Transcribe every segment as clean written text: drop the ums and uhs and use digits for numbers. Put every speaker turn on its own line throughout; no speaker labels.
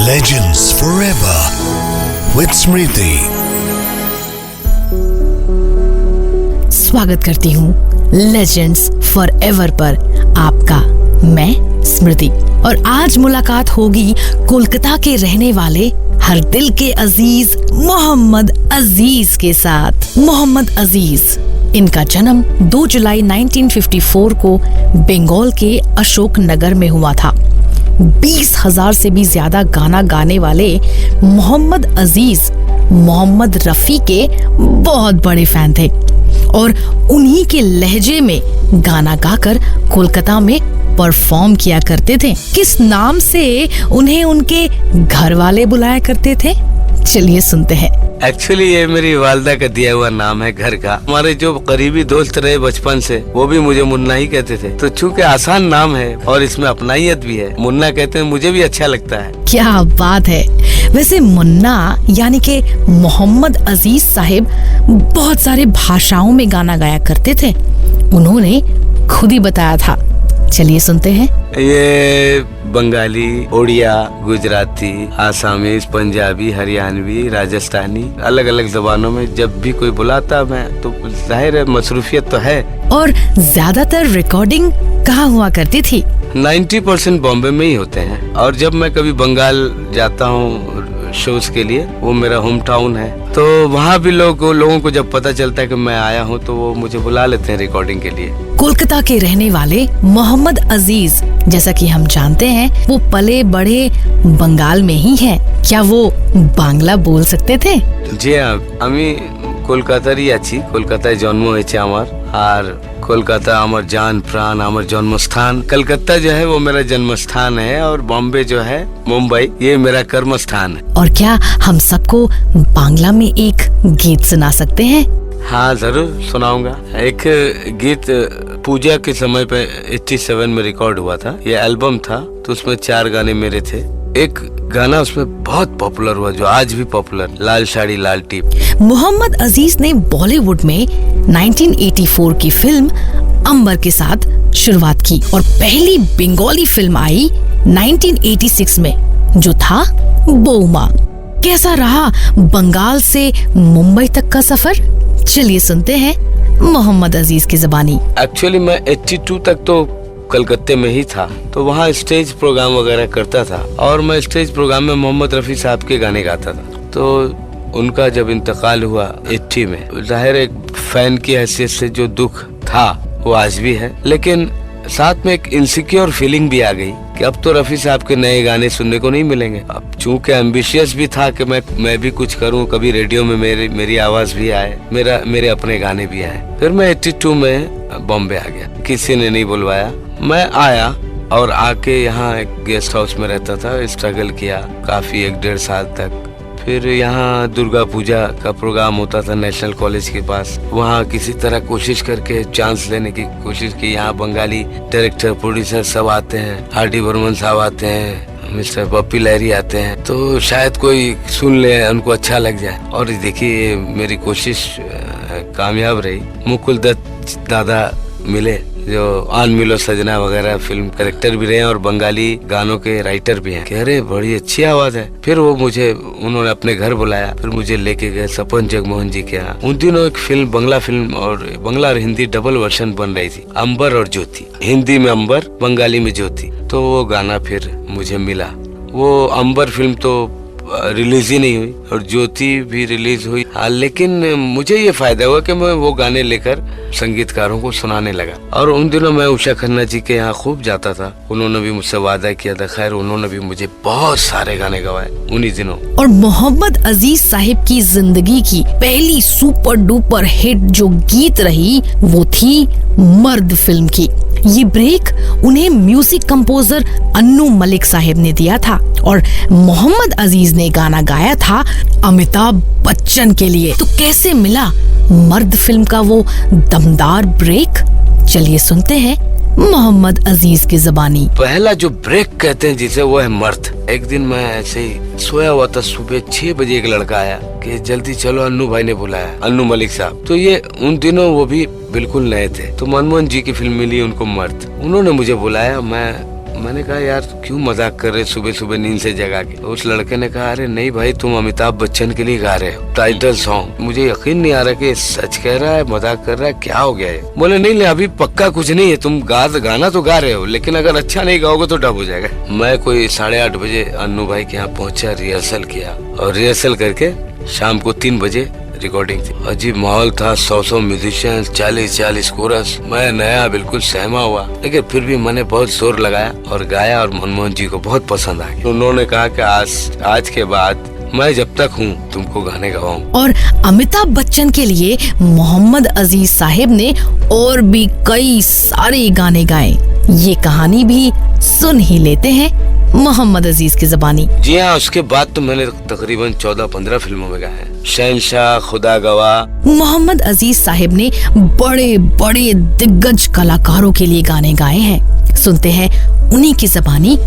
Legends forever with Smriti।
स्वागत करती हूँ लेजेंड्स फॉरएवर पर आपका, मैं स्मृति। और आज मुलाकात होगी कोलकाता के रहने वाले हर दिल के अजीज मोहम्मद अजीज के साथ। मोहम्मद अजीज, इनका जन्म 2 जुलाई 1954 को बंगाल के अशोक नगर में हुआ था। 20,000 से भी ज्यादा गाना गाने वाले मोहम्मद अजीज मोहम्मद रफी के बहुत बड़े फैन थे और उन्हीं के लहजे में गाना गाकर कोलकाता में परफॉर्म किया करते थे। किस नाम से उन्हें उनके घर वाले बुलाया करते थे, चलिए सुनते हैं।
एक्चुअली ये मेरी वालदा का दिया हुआ नाम है घर का। हमारे जो करीबी दोस्त रहे बचपन से, वो भी मुझे मुन्ना ही कहते थे। तो चूंकि आसान नाम है और इसमें अपनाइयत भी है, मुन्ना कहते हैं, मुझे भी अच्छा लगता है।
क्या बात है। वैसे मुन्ना यानी कि मोहम्मद अजीज साहिब बहुत सारे भाषाओं में गाना गाया करते थे, उन्होंने खुद ही बताया था। चलिए सुनते हैं।
ये बंगाली, उड़िया, गुजराती, आसामीज, पंजाबी, हरियाणवी, राजस्थानी, अलग अलग जबानों में जब भी कोई बुलाता मैं तो जाहिर है मसरूफियत तो है।
और ज्यादातर रिकॉर्डिंग कहाँ हुआ करती थी?
90% बॉम्बे में ही होते हैं। और जब मैं कभी बंगाल जाता हूँ शोज के लिए, वो मेरा होम टाउन है, तो वहाँ भी लोगों को जब पता चलता है कि मैं आया हूँ तो वो मुझे बुला लेते हैं रिकॉर्डिंग के लिए।
कोलकाता के रहने वाले मोहम्मद अजीज, जैसा कि हम जानते हैं, वो पले बड़े बंगाल में ही हैं। क्या वो बांग्ला बोल सकते थे?
जी हाँ, আমি কলকাতারই আছি। কলকাতায় জন্ম হয়েছে আমার, আর कोलकाता আমার जान प्राण, আমার जन्मस्थान। कलकत्ता जो है वो मेरा जन्मस्थान है और बॉम्बे जो है, मुंबई, ये मेरा कर्म स्थान है।
और क्या हम सबको बांग्ला में एक गीत सुना सकते हैं?
हाँ जरूर सुनाऊंगा। एक गीत पूजा के समय पे 87 में रिकॉर्ड हुआ था। ये एल्बम था तो उसमें 4 गाने मेरे थे। एक गाना उसमें बहुत पॉपुलर हुआ जो आज भी पॉपुलर, लाल साड़ी लाल टीप।
मोहम्मद अजीज ने बॉलीवुड में 1984 की फिल्म अंबर के साथ शुरुआत की और पहली बंगाली फिल्म आई 1986 में, जो था बोमा। कैसा रहा बंगाल से मुंबई तक का सफर? चलिए सुनते हैं मोहम्मद अजीज की ज़बानी।
एक्चुअली मैं 82 तक तो कलकत्ते में ही था, तो वहाँ स्टेज प्रोग्राम वगैरह करता था और मैं स्टेज प्रोग्राम में मोहम्मद रफी साहब के गाने गाता था। तो उनका जब इंतकाल हुआ 80 में, जाहिर एक फैन की हैसियत से जो दुख था वो आज भी है, लेकिन साथ में एक इनसिक्योर फीलिंग भी आ गई कि अब तो रफी साहब के नए गाने सुनने को नहीं मिलेंगे। अब चूंकि एम्बिशियस भी था कि मैं भी कुछ करूं, कभी रेडियो में मेरी आवाज भी आए, मेरे अपने गाने भी आए। फिर मैं 82 में बॉम्बे आ गया, किसी ने नहीं बुलवाया, मैं आया और आके यहाँ एक गेस्ट हाउस में रहता था। स्ट्रगल किया काफी 1-1.5 साल तक। फिर यहाँ दुर्गा पूजा का प्रोग्राम होता था नेशनल कॉलेज के पास, वहाँ किसी तरह कोशिश करके चांस लेने की कोशिश की। यहाँ बंगाली डायरेक्टर, प्रोड्यूसर सब आते हैं, आर.डी. बर्मन साहब आते हैं, मिस्टर पप्पी लहरी आते हैं, तो शायद कोई सुन ले, उनको अच्छा लग जाए। और देखिए मेरी कोशिश कामयाब रही। मुकुल दत्त दादा मिले जो आन मिलो सजना वगैरह फिल्म कैरेक्टर भी रहे और बंगाली गानों के राइटर भी हैं। कह रहे बड़ी अच्छी आवाज है। फिर वो उन्होंने अपने घर बुलाया, फिर मुझे लेके गए सपन जगमोहन जी के यहाँ। उन दिनों एक फिल्म, बंगला फिल्म और हिंदी डबल वर्जन बन रही थी, अंबर और ज्योति। हिंदी में अंबर, बंगाली में ज्योति। तो वो गाना फिर मुझे मिला। वो अंबर फिल्म तो रिलीज ही नहीं हुई और ज्योति भी रिलीज हुई। हाँ, लेकिन मुझे ये फायदा हुआ कि मैं वो गाने लेकर संगीतकारों को सुनाने लगा। और उन दिनों मैं उषा खन्ना जी के यहाँ खूब जाता था, उन्होंने भी मुझसे वादा किया था। खैर उन्होंने भी मुझे बहुत सारे गाने गवाए उन्हीं दिनों।
और मोहम्मद अजीज साहिब की जिंदगी की पहली सुपर डुपर हिट जो गीत रही वो थी मर्द फिल्म की। ये ब्रेक उन्हें म्यूजिक कंपोजर अन्नू मलिक साहिब ने दिया था और मोहम्मद अजीज ने गाना गाया था अमिताभ बच्चन के लिए। तो कैसे मिला मर्द फिल्म का वो दमदार ब्रेक? चलिए सुनते हैं मोहम्मद अजीज की ज़बानी।
पहला जो ब्रेक कहते हैं जिसे, वो है मर्द। एक दिन मैं ऐसे ही सोया हुआ था, सुबह 6 बजे एक लड़का आया कि जल्दी चलो, अन्नू भाई ने बुलाया, अन्नू मलिक साहब। तो ये उन दिनों वो भी बिल्कुल नए थे, तो मनमोहन जी की फिल्म मिली उनको मर्द। उन्होंने मुझे बुलाया, मैंने कहा यार क्यों मजाक कर रहे सुबह सुबह नींद से जगा के। उस लड़के ने कहा अरे नहीं भाई तुम अमिताभ बच्चन के लिए गा रहे हो टाइटल सॉन्ग। मुझे यकीन नहीं आ रहा कि सच कह रहा है मजाक कर रहा है, क्या हो गया है। बोले नहीं अभी पक्का कुछ नहीं है, तुम गाना तो गा रहे हो लेकिन अगर अच्छा नहीं गाओगे तो डब हो जाएगा। मैं कोई 8:30 बजे अन्नू भाई के यहाँ पहुंचा, रिहर्सल किया और रिहर्सल करके शाम को 3 बजे रिकॉर्डिंग थी। अजीब माहौल था, 100 म्यूजिशियन, 40 कोरस। मैं नया बिल्कुल सहमा हुआ लेकिन फिर भी मैंने बहुत जोर लगाया और गाया और मनमोहन जी को बहुत पसंद आ गया। उन्होंने कहा कि आज के बाद मैं जब तक हूँ तुमको गाने गवाऊं।
और अमिताभ बच्चन के लिए मोहम्मद अजीज साहिब ने और भी कई सारे गाने गाए। ये कहानी भी सुन ही लेते हैं मोहम्मद अजीज की ज़बानी।
जी हाँ, उसके बाद तो मैंने तकरीबन 14-15 फिल्मों में गाए हैं। शहंशाह, खुदा गवाह।
मोहम्मद अजीज साहिब ने बड़े बड़े दिग्गज कलाकारों के लिए गाने गाए हैं। सुनते हैं उन्हीं की ज़बानी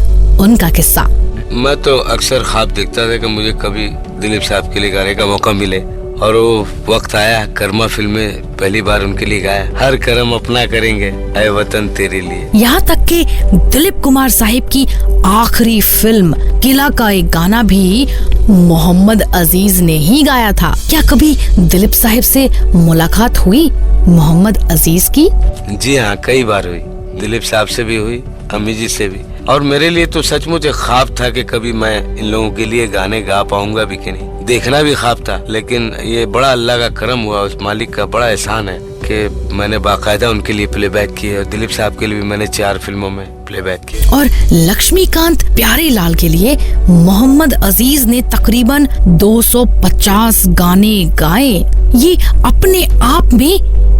उनका किस्सा।
मैं तो अक्सर ख्वाब देखता था कि मुझे कभी दिलीप साहब के लिए गाने का मौका मिले और वो वक्त आया। कर्मा फिल्म में पहली बार उनके लिए गाया, हर कर्म अपना करेंगे ऐ वतन तेरे लिए।
यहाँ तक कि दिलीप कुमार साहिब की आखिरी फिल्म किला का एक गाना भी मोहम्मद अजीज ने ही गाया था। क्या कभी दिलीप साहिब से मुलाकात हुई मोहम्मद अजीज की?
जी हाँ, कई बार हुई। दिलीप साहब से भी हुई, अम्मी जी से भी। और मेरे लिए तो सचमुच एक ख्वाब था कि कभी मैं इन लोगों के लिए गाने गा पाऊंगा भी कि नहीं। देखना भी ख्वाब था लेकिन ये बड़ा अल्लाह का करम हुआ, उस मालिक का बड़ा एहसान है कि मैंने बाकायदा उनके लिए प्लेबैक किए और दिलीप साहब के लिए भी मैंने 4 फिल्मों में प्लेबैक किए।
और लक्ष्मीकांत प्यारेलाल के लिए मोहम्मद अजीज ने तकरीबन 250 गाने गाए। ये अपने आप में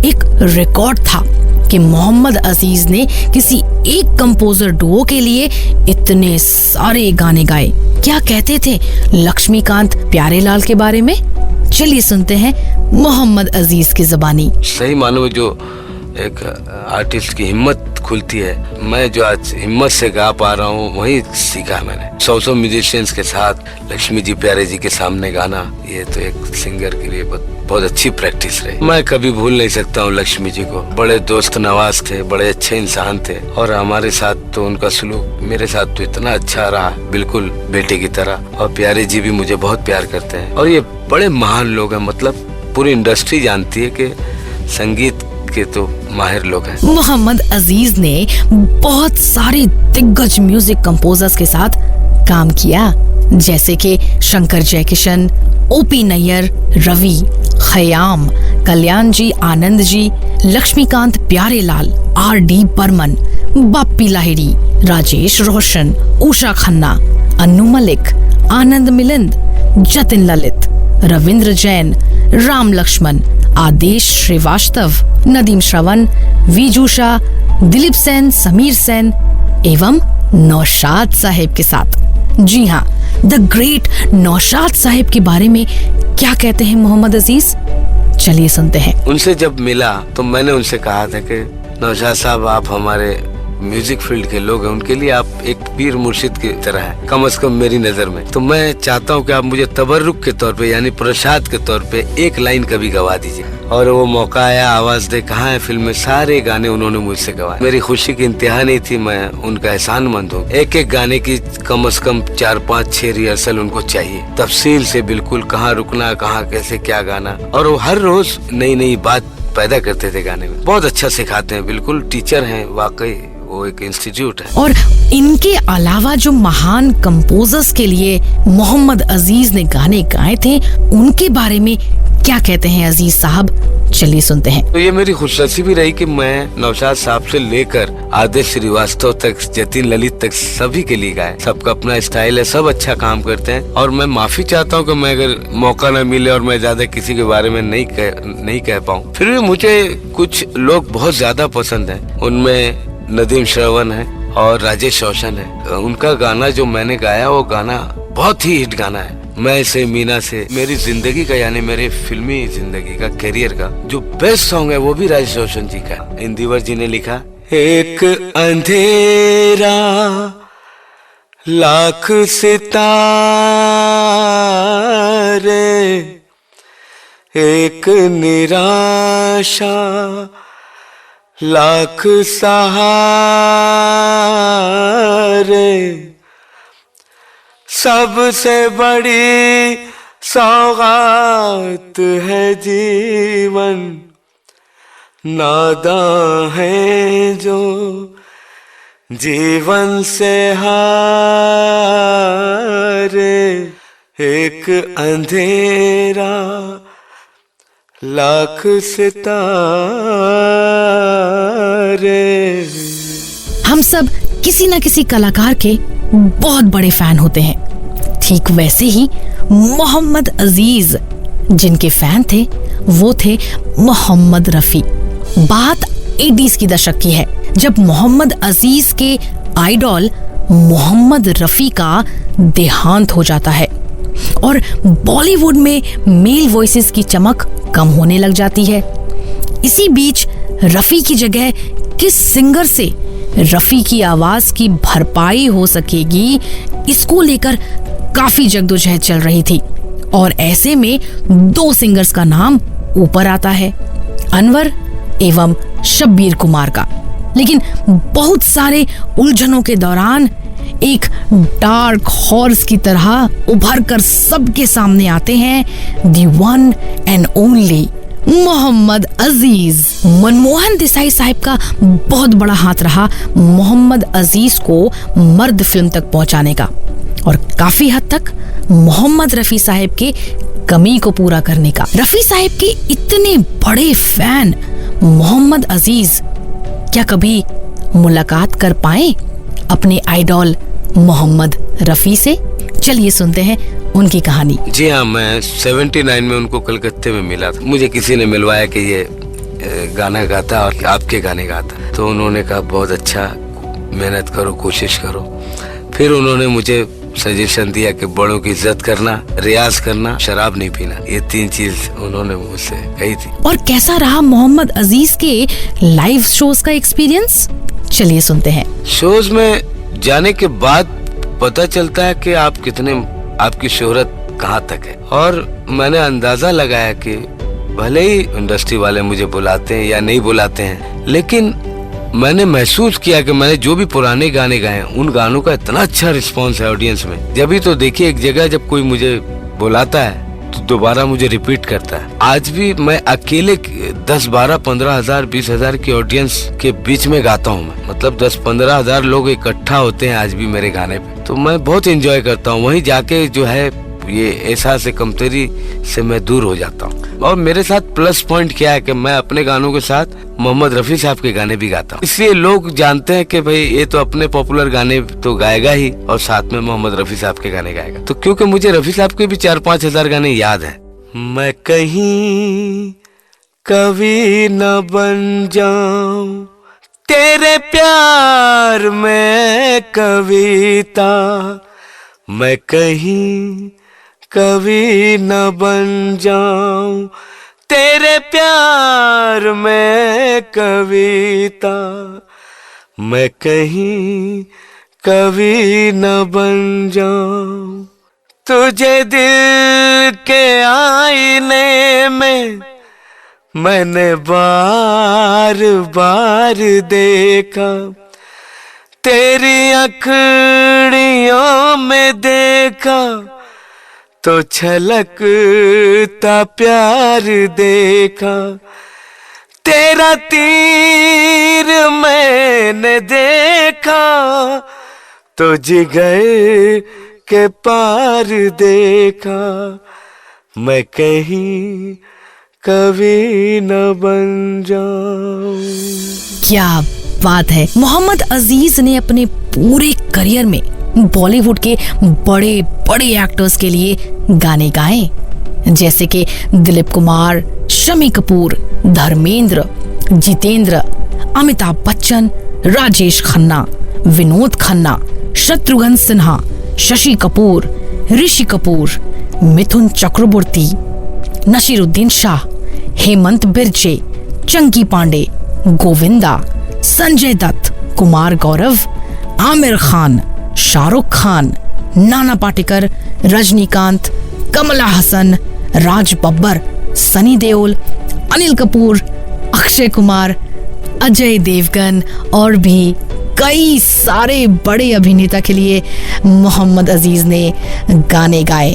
एक रिकॉर्ड था कि मोहम्मद अजीज ने किसी एक कंपोजर डुओ के लिए इतने सारे गाने गाए। क्या कहते थे लक्ष्मीकांत प्यारेलाल के बारे में? चलिए सुनते हैं मोहम्मद अजीज की ज़बानी।
सही मानो में जो एक आर्टिस्ट की हिम्मत खुलती है, मैं जो आज हिम्मत से गा पा रहा हूँ वही सीखा मैंने। 100 म्यूजिशियंस के साथ लक्ष्मी जी प्यारे जी के सामने गाना, ये तो एक सिंगर के लिए बहुत अच्छी प्रैक्टिस रही। मैं कभी भूल नहीं सकता हूँ लक्ष्मी जी को। बड़े दोस्त नवाज थे, बड़े अच्छे इंसान थे और हमारे साथ तो उनका सलूक मेरे साथ तो इतना अच्छा रहा, बिल्कुल बेटे की तरह। और प्यारे जी भी मुझे बहुत प्यार करते हैं और ये बड़े महान लोग हैं। मतलब पूरी इंडस्ट्री जानती है कि संगीत के तो माहिर लोग हैं।
मोहम्मद अजीज ने बहुत सारे दिग्गज म्यूजिक कंपोजर्स के साथ काम किया, जैसे कि शंकर जयकिशन, ओपी नैयर, रवि, खयाम, कल्याण जी, आनंद जी, लक्ष्मीकांत प्यारेलाल, R.D. बर्मन, बाप्पी लाहिड़ी, राजेश रोशन, उषा खन्ना, अन्नू मलिक, आनंद मिलिंद, जतिन ललित, रविंद्र जैन, राम लक्ष्मण, आदेश श्रीवास्तव, नदीम श्रवण, विजूषा, दिलीप सेन, समीर सेन एवं नौशाद साहिब के साथ। जी हाँ, द ग्रेट नौशाद साहिब के बारे में क्या कहते हैं मोहम्मद अजीज? चलिए सुनते हैं।
उनसे जब मिला तो मैंने उनसे कहा था कि नौशाद साहब आप हमारे म्यूजिक फील्ड के लोग हैं, उनके लिए आप एक पीर मुर्शिद की तरह है, कम से कम मेरी नजर में। तो मैं चाहता हूँ कि आप मुझे तबर्रुक के तौर पे यानी प्रसाद के तौर पे एक लाइन कभी गवा दीजिए। और वो मौका आया, आवाज दे कहाँ है फिल्म में सारे गाने उन्होंने मुझसे गवाए। मेरी खुशी की इंतहा नहीं थी, मैं उनका एहसानमंद हूँ। एक एक गाने की कम से कम 4, 5, 6 रिहर्सल उनको चाहिए, तफसील से बिल्कुल कहाँ रुकना, कहाँ कैसे क्या गाना। और वो हर रोज नई नई बात पैदा करते थे गाने में। बहुत अच्छा सिखाते हैं, बिल्कुल टीचर हैं वाकई, वो एक इंस्टीट्यूट है।
और इनके अलावा जो महान कंपोजर्स के लिए मोहम्मद अजीज ने गाने गाए थे, उनके बारे में क्या कहते हैं अजीज साहब? चलिए सुनते हैं।
तो ये मेरी खुशनसीबी रही कि मैं नौशाद साहब से लेकर आदेश श्रीवास्तव तक, जतिन ललित तक सभी के लिए गाए। सबका अपना स्टाइल है, सब अच्छा काम करते हैं। और मैं माफी चाहता हूँ कि मैं अगर मौका न मिले और मैं ज्यादा किसी के बारे में नहीं कह पाऊँ, फिर भी मुझे कुछ लोग बहुत ज्यादा पसंद है। उनमें नदीम श्रवण है और राजेश रोशन है। उनका गाना जो मैंने गाया वो गाना बहुत ही हिट गाना है। मैं से मीना से, मेरी जिंदगी का यानी मेरे फिल्मी जिंदगी का, करियर का जो बेस्ट सॉन्ग है वो भी राजेश रोशन जी का। इंदिवर जी ने लिखा, एक अंधेरा लाख सितारे, एक निराशा लाख सहारे, सबसे बड़ी सौगात है जीवन, नादां है जो जीवन से हारे, एक अंधेरा लाख सितारे।
हम सब किसी न किसी कलाकार के बहुत बड़े फैन होते हैं। ठीक वैसे ही मोहम्मद अजीज जिनके फैन थे वो थे मोहम्मद रफी। बात 80s की दशक की है जब मोहम्मद अजीज के आइडॉल मोहम्मद रफी का देहांत हो जाता है और बॉलीवुड में मेल वॉइसेस की चमक कम होने लग जाती है। इसी बीच रफी की जगह किस सिंगर से रफी की आवाज की भरपाई हो सकेगी, इसको लेकर काफी जद्दोजहद चल रही थी और ऐसे में 2 सिंगर्स का नाम ऊपर आता है, अनवर एवं शब्बीर कुमार का। लेकिन बहुत सारे उलझनों के दौरान एक डार्क हॉर्स की तरह उभर कर सबके सामने आते हैं दी वन एंड ओनली मोहम्मद अजीज। मनमोहन देसाई साहब का बहुत बड़ा हाथ रहा मोहम्मद अजीज को मर्द फिल्म तक पहुंचाने का और काफी हद तक मोहम्मद रफी साहब के कमी को पूरा करने का। रफी साहब के इतने बड़े फैन मोहम्मद अजीज क्या कभी मुलाकात कर पाए अपने आइडॉल मोहम्मद रफी से? चलिए सुनते हैं उनकी कहानी।
जी हाँ, मैं 79 में उनको कलकत्ते में मिला था। मुझे किसी ने मिलवाया कि ये गाना गाता और आपके गाने गाता, तो उन्होंने कहा बहुत अच्छा, मेहनत करो, कोशिश करो। फिर उन्होंने मुझे सजेशन दिया कि बड़ों की इज्जत करना, रियाज करना, शराब नहीं पीना, ये 3 चीज उन्होंने मुझसे कही थी।
और कैसा रहा मोहम्मद अजीज के लाइव शोज का एक्सपीरियंस? चलिए सुनते हैं।
शोज में जाने के बाद पता चलता है कि आप कितने, आपकी शोहरत कहाँ तक है। और मैंने अंदाजा लगाया कि भले ही इंडस्ट्री वाले मुझे बुलाते हैं या नहीं बुलाते हैं, लेकिन मैंने महसूस किया कि मैंने जो भी पुराने गाने गाए उन गानों का इतना अच्छा रिस्पांस है ऑडियंस में। जब भी तो देखिए एक जगह जब कोई मुझे बुलाता है तो दोबारा मुझे रिपीट करता है। आज भी मैं अकेले 10, 12, 15 हजार, 20 हजार की ऑडियंस के बीच में गाता हूँ मैं। मतलब 10-15 हजार लोग इकट्ठा होते हैं आज भी मेरे गाने पे, तो मैं बहुत एंजॉय करता हूँ। वहीं जाके जो है ये एहसास कमतरी से मैं दूर हो जाता हूँ। और मेरे साथ प्लस पॉइंट क्या है कि मैं अपने गानों के साथ मोहम्मद रफी साहब के गाने भी गाता हूँ, इसलिए लोग जानते हैं कि भाई ये तो अपने पॉपुलर गाने तो गाएगा ही और साथ में मोहम्मद रफी साहब के गाने गाएगा। तो क्योंकि मुझे रफी साहब के भी 4-5 हजार गाने याद है। मैं कहीं कभी न बन जाऊं तेरे प्यार में कविता, मैं कहीं कभी न बन जाऊं तेरे प्यार में कविता, मैं कहीं कभी न बन जाऊं तुझे दिल के आईने में मैंने बार बार देखा, तेरी अखड़ियों में देखा तो छलकता प्यार देखा, तेरा तीर मैंने देखा तो जिगर के पार देखा, मैं कहीं कभी न बन जाऊं।
क्या बात है। मोहम्मद अजीज ने अपने पूरे करियर में बॉलीवुड के बड़े बड़े एक्टर्स के लिए गाने गाए, जैसे कि दिलीप कुमार, शम्मी कपूर, धर्मेंद्र, जितेंद्र, अमिताभ बच्चन, राजेश खन्ना, विनोद खन्ना, शत्रुघ्न सिन्हा, शशि कपूर, ऋषि कपूर, मिथुन चक्रवर्ती, नसीरुद्दीन शाह, हेमंत बिरजे, चंकी पांडे, गोविंदा, संजय दत्त, कुमार गौरव, आमिर खान, शाहरुख खान, नाना पाटेकर, रजनीकांत, कमला हसन, राज बब्बर, सनी देओल, अनिल कपूर, अक्षय कुमार, अजय देवगन और भी कई सारे बड़े अभिनेता के लिए मोहम्मद अजीज ने गाने गाए।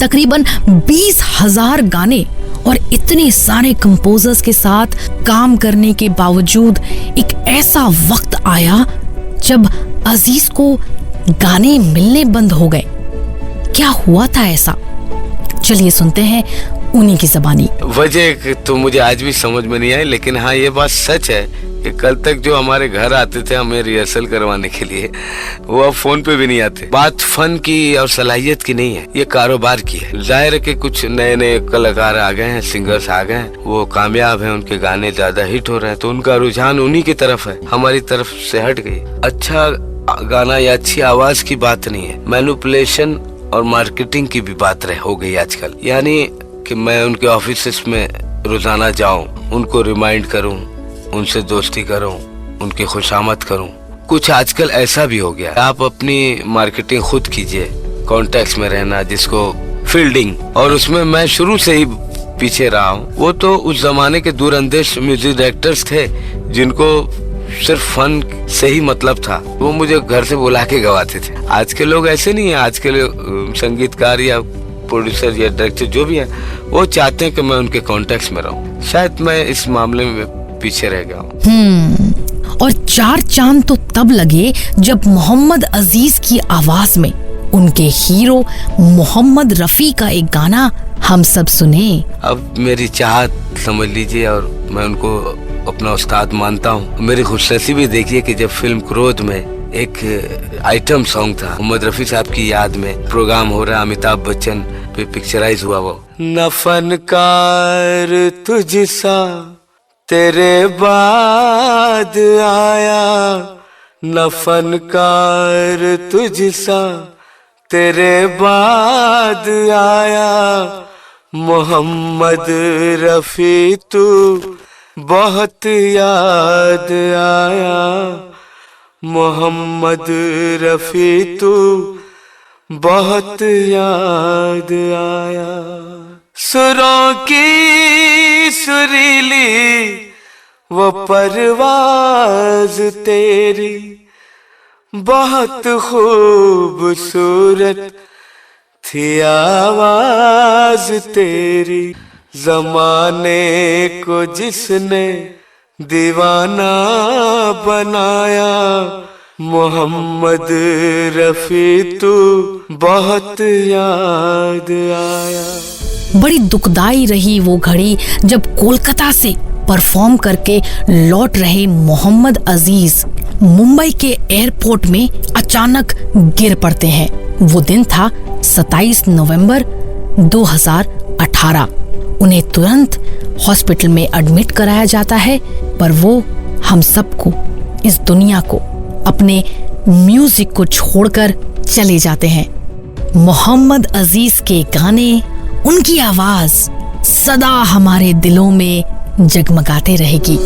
तकरीबन 20,000 गाने और इतने सारे कंपोजर्स के साथ काम करने के बावजूद एक ऐसा वक्त आया जब अजीज को गाने मिलने बंद हो गए। क्या हुआ था ऐसा? चलिए सुनते हैं उन्हीं की ज़बानी।
वजह तो मुझे आज भी समझ में नहीं आई, लेकिन हाँ ये बात सच है कि कल तक जो हमारे घर आते थे हमें रिहर्सल करवाने के लिए, वो अब फोन पे भी नहीं आते। बात फन की और सलाहियत की नहीं है, ये कारोबार की है। जाहिर है कि कुछ नए नए कलाकार आ गए हैं, सिंगर्स आ गए हैं, वो कामयाब हैं, उनके गाने ज्यादा हिट हो रहे हैं, तो उनका रुझान उन्हीं की तरफ है, हमारी तरफ से हट गई। अच्छा गाना या अच्छी आवाज की बात नहीं है, मैनिपुलेशन और मार्केटिंग की भी बात हो गई आजकल। यानी कि मैं उनके ऑफिस में रोजाना जाऊं, उनको रिमाइंड करूं, उनसे दोस्ती करूं, उनकी खुशामद करूं। कुछ आजकल ऐसा भी हो गया, आप अपनी मार्केटिंग खुद कीजिए, कॉन्टेक्स्ट में रहना, जिसको फील्डिंग, और उसमें मैं शुरू से ही पीछे रहा हूँ। वो तो उस जमाने के दूरअंदेश म्यूजिक डायरेक्टर्स थे जिनको सिर्फ फन से ही मतलब था, वो मुझे घर से बुला के गवाते थे। आज के लोग ऐसे नहीं है, आज के संगीतकार या प्रोड्यूसर या डायरेक्टर जो भी है, वो चाहते हैं कि मैं उनके कॉन्टेक्स्ट में रहूं। शायद मैं इस मामले में पीछे रह गया हूँ।
और 4 चांद तो तब लगे जब मोहम्मद अजीज की आवाज में उनके हीरो मोहम्मद रफी का एक गाना हम सब सुने।
अब मेरी चाहत समझ लीजिए, और मैं उनको अपना उस्ताद मानता हूँ। मेरी खुशनसीबी देखिए कि जब फिल्म क्रोध में एक आइटम सॉन्ग था, मोहम्मद रफी साहब की याद में प्रोग्राम हो रहा, अमिताभ बच्चन पे पिक्चराइज हुआ वो। न फनकार तुझसा तेरे बाद आया, न फनकार तुझसा तेरे बाद आया, मोहम्मद रफी तू बहुत याद आया, मोहम्मद रफी तू बहुत याद आया। सुरों की सुरीली वो परवाज तेरी, बहुत खूबसूरत थी आवाज तेरी, जमाने को जिसने दीवाना बनाया, मोहम्मद रफी तू बहुत याद आया।
बड़ी दुखदाई रही वो घड़ी जब कोलकाता से परफॉर्म करके लौट रहे मोहम्मद अजीज मुंबई के एयरपोर्ट में अचानक गिर पड़ते हैं। वो दिन था 27 नवंबर 2018। उन्हें तुरंत हॉस्पिटल में एडमिट कराया जाता है, पर वो हम सबको, इस दुनिया को, अपने म्यूजिक को छोड़कर चले जाते हैं। मोहम्मद अजीज के गाने, उनकी आवाज सदा हमारे दिलों में जगमगाते रहेगी।